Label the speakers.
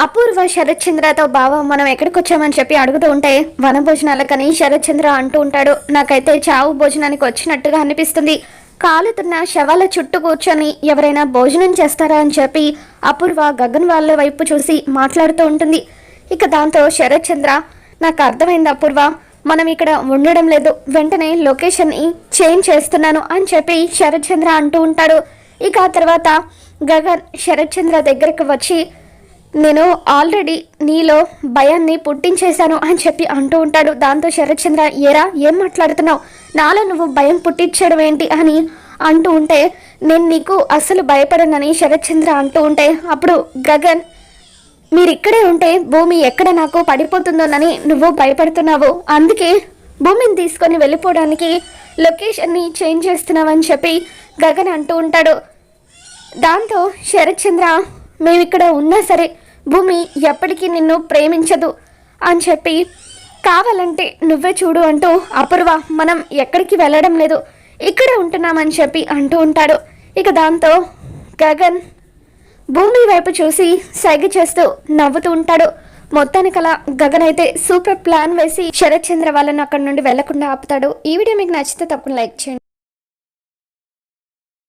Speaker 1: అపూర్వ శరత్ చంద్రతో బావ మనం ఎక్కడికి వచ్చామని చెప్పి అడుగుతూ ఉంటే వనభోజనాలకని శరత్ చంద్ర అంటూ ఉంటాడు. నాకైతే చావు భోజనానికి వచ్చినట్టుగా అనిపిస్తుంది. కాలుతున్న శవాల చుట్టూ కూర్చొని ఎవరైనా భోజనం చేస్తారా అని చెప్పి అపూర్వ గగన్ వాళ్ళ వైపు చూసి మాట్లాడుతూ ఉంటుంది. ఇక దాంతో శరత్ చంద్ర నాకు అర్థమైంది అపూర్వ, మనం ఇక్కడ ఉండడం లేదు, వెంటనే లొకేషన్ని చేంజ్ చేస్తున్నాను అని చెప్పి శరత్ చంద్ర అంటూ ఉంటాడు. ఇక ఆ తర్వాత గగన్ శరత్ చంద్ర దగ్గరికి వచ్చి నేను ఆల్రెడీ నీలో భయాన్ని పుట్టించేశాను అని చెప్పి అంటూ ఉంటాడు. దాంతో శరత్ చంద్ర ఏరా ఏం మాట్లాడుతున్నావు, నాలో నువ్వు భయం పుట్టించడం ఏంటి అని అంటూ ఉంటే నేను నీకు అస్సలు భయపడనని శరత్ చంద్ర అంటూ ఉంటే అప్పుడు గగన్ మీరు ఇక్కడే ఉంటే భూమి ఎక్కడ నాకు పడిపోతుందోనని నువ్వు భయపడుతున్నావు, అందుకే భూమిని తీసుకొని వెళ్ళిపోవడానికి లొకేషన్ని చేంజ్ చేస్తున్నావని చెప్పి గగన్ అంటూ ఉంటాడు. దాంతో శరత్ చంద్ర మేమిక్కడ ఉన్నా సరే భూమి ఎప్పటికీ నిన్ను ప్రేమించదు అని చెప్పి కావాలంటే నువ్వే చూడు అంటూ అపూర్వ మనం ఎక్కడికి వెళ్ళడం లేదు ఇక్కడే ఉంటున్నామని చెప్పి అంటూ ఉంటాడు. ఇక దాంతో గగన్ భూమి వైపు చూసి సైగ చేస్తూ నవ్వుతూ ఉంటాడు. మొత్తానికలా గగన్ అయితే సూపర్ ప్లాన్ వేసి శరత్ చంద్ర వాళ్ళను అక్కడి నుండి వెళ్లకుండా ఆపుతాడు. ఈ వీడియో మీకు నచ్చితే తప్పకుండా లైక్ చేయండి.